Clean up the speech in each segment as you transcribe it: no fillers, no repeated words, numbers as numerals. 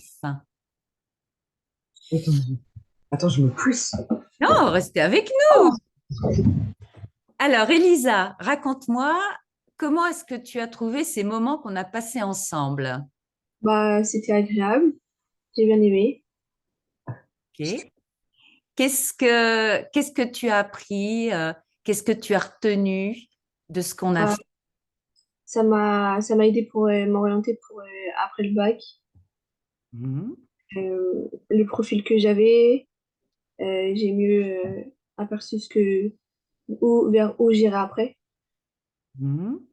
Fin. Attends, attends, je me pousse. Non, restez avec nous. Alors, Elisa, raconte-moi, comment est-ce que tu as trouvé ces moments qu'on a passés ensemble? Bah, c'était agréable, j'ai bien aimé. Ok. Qu'est-ce que tu as appris? Qu'est-ce que tu as retenu de ce qu'on a Bah, fait? ça m'a aidé pour m'orienter pour après le bac. Mhm. Le profil que j'avais, j'ai mieux aperçu vers où j'irai après. Mhm.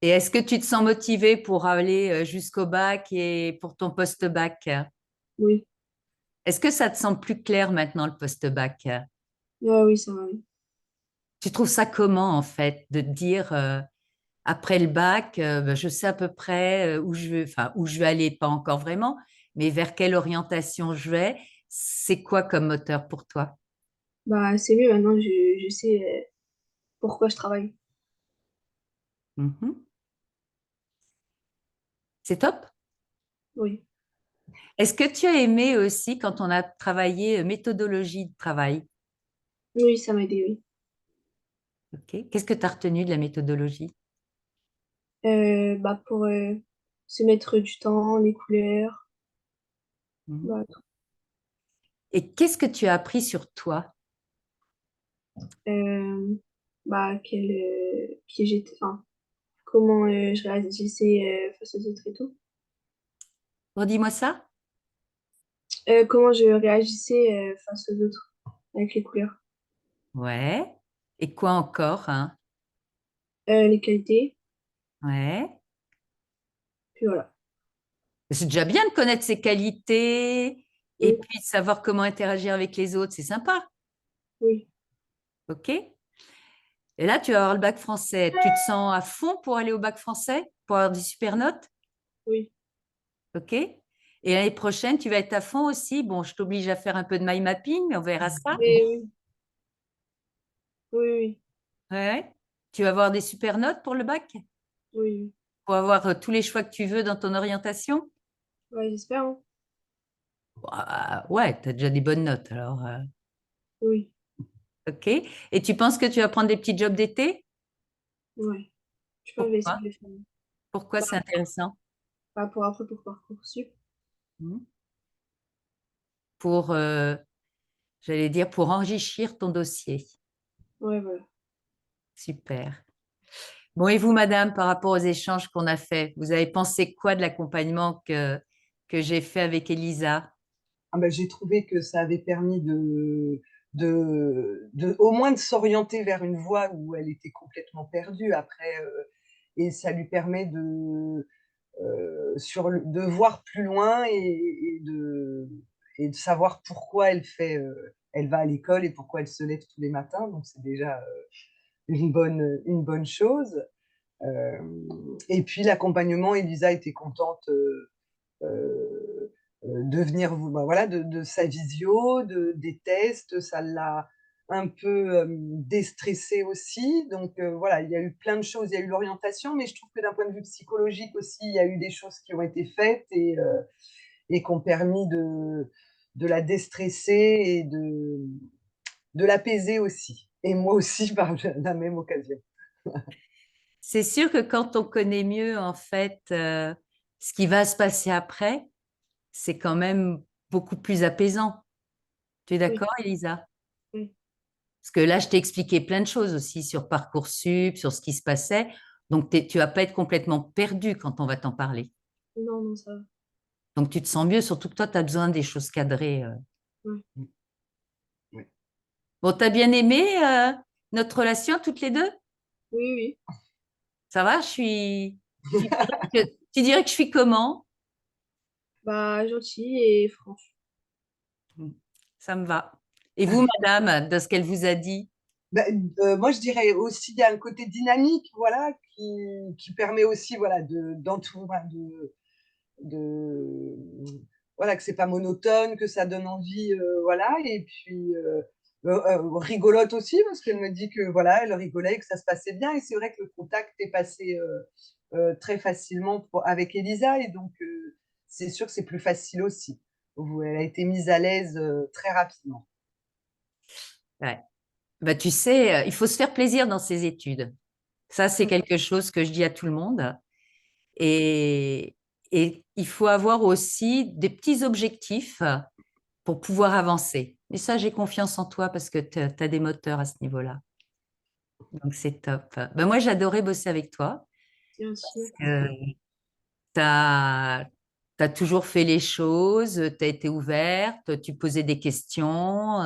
Et est-ce que tu te sens motivée pour aller jusqu'au bac et pour ton post-bac? Oui, Est-ce que ça te semble plus clair maintenant, le post-bac? oui, ça va. Oui. Tu trouves ça comment, en fait, de te dire, après le bac, ben, je sais à peu près où je veux, enfin, où je vais aller, pas encore vraiment, mais vers quelle orientation je vais? C'est quoi comme moteur pour toi? Bah, c'est mieux maintenant, je sais pourquoi je travaille. Mhm. C'est top. Oui, Est-ce que tu as aimé aussi quand on a travaillé méthodologie de travail? oui, ça m'a aidé, oui. Ok. Qu'est-ce que tu as retenu de la méthodologie? Bah, pour se mettre du temps, les couleurs, Mhm. bah, Et qu'est-ce que tu as appris sur toi? euh, bah, qui j'étais, enfin, comment je réagissais face aux autres et tout. Redis-moi ça. Comment je réagissais face aux autres avec les couleurs. Ouais. Et quoi encore, hein? Les qualités, Ouais. puis voilà. C'est déjà bien de connaître ses qualités et Oui, puis de savoir comment interagir avec les autres. C'est sympa. oui, OK? Et là, tu vas avoir le bac français. Tu te sens à fond pour aller au bac français, pour avoir des super notes? oui. OK? Et l'année prochaine, tu vas être à fond aussi. Bon, je t'oblige à faire un peu de mind mapping, mais on verra ça. Mais oui, oui, oui, Ouais. Tu vas avoir des super notes pour le bac? oui, Pour avoir tous les choix que tu veux dans ton orientation? oui. Ouais, j'espère, hein. Bah, ouais, tu as déjà des bonnes notes alors. Oui, OK. Et tu penses que tu vas prendre des petits jobs d'été? ouais. Je pense que je vais essayer Pourquoi? de le faire. Pourquoi Bah, c'est intéressant? pour après, pour Parcoursup. Hmm. Pour, j'allais dire, pour enrichir ton dossier. Ouais, voilà. Super. Bon, et vous, madame, par rapport aux échanges qu'on a faits, vous avez pensé quoi de l'accompagnement que j'ai fait avec Elisa? Ah ben, j'ai trouvé que ça avait permis au moins de s'orienter vers une voie où elle était complètement perdue après, et ça lui permet de voir plus loin et de savoir pourquoi elle va à l'école et pourquoi elle se lève tous les matins. Donc c'est déjà une bonne chose. Euh, et puis l'accompagnement, Elisa était contente de venir, bah, voilà, de sa visio, des tests, ça l'a un peu déstressé aussi. Donc voilà, il y a eu plein de choses, il y a eu l'orientation, mais je trouve que d'un point de vue psychologique aussi, il y a eu des choses qui ont été faites et qui ont permis de la déstresser et de l'apaiser aussi. Et moi aussi par la même occasion. C'est sûr que quand on connaît mieux, en fait, ce qui va se passer après, c'est quand même beaucoup plus apaisant. Tu es Oui, d'accord, Elisa? oui. Parce que là, je t'ai expliqué plein de choses aussi sur Parcoursup, sur ce qui se passait. Donc, tu vas pas être complètement perdu quand on va t'en parler. Non, non, ça va. Donc, tu te sens mieux, surtout que toi, tu as besoin des choses cadrées. Ouais. Ouais. Bon, t'as bien aimé notre relation toutes les deux? Oui, oui. Ça va? Je suis. Tu dirais que je suis comment? Bah, gentil et franche. Ça me va. Et vous, madame, de ce qu'elle vous a dit? Ben, moi, je dirais aussi, il y a un côté dynamique, voilà, qui permet aussi, voilà, de, voilà, que c'est pas monotone, que ça donne envie, voilà, et puis rigolote aussi, parce qu'elle me dit que, voilà, elle rigolait, que ça se passait bien, et c'est vrai que le contact est passé très facilement avec Elisa, et donc c'est sûr que c'est plus facile aussi. Elle a été mise à l'aise, très rapidement. Ouais. Bah, tu sais, il faut se faire plaisir dans ses études. Ça, c'est Mmh. quelque chose que je dis à tout le monde. Et, et il faut avoir aussi des petits objectifs pour pouvoir avancer. Et ça, j'ai confiance en toi parce que tu as des moteurs à ce niveau-là. Donc, c'est top. Ben, moi, j'adorais bosser avec toi. C'est gentil. Tu as toujours fait les choses, tu as été ouverte, tu posais des questions,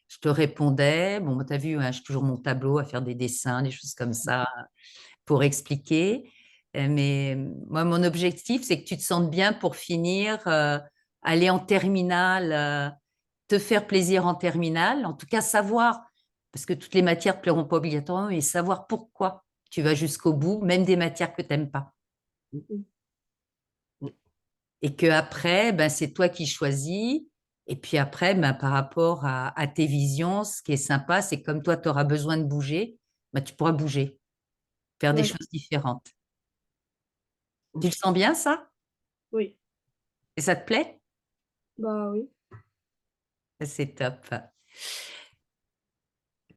je te répondais. Bon, tu as vu, hein, j'ai toujours mon tableau à faire des dessins, des choses comme ça pour expliquer. Mais moi, mon objectif, c'est que tu te sentes bien pour finir, aller en terminale, te faire plaisir en terminale, en tout cas savoir, parce que toutes les matières ne plairont pas obligatoirement, mais savoir pourquoi tu vas jusqu'au bout, même des matières que tu n'aimes pas. Mmh. Et que après, ben, c'est toi qui choisis. Et puis après, ben, par rapport à tes visions, ce qui est sympa, c'est comme toi, tu auras besoin de bouger, ben, tu pourras bouger, faire des Ouais, choses différentes. Tu le sens bien, ça? oui. Et ça te plaît? Bah, oui. C'est top.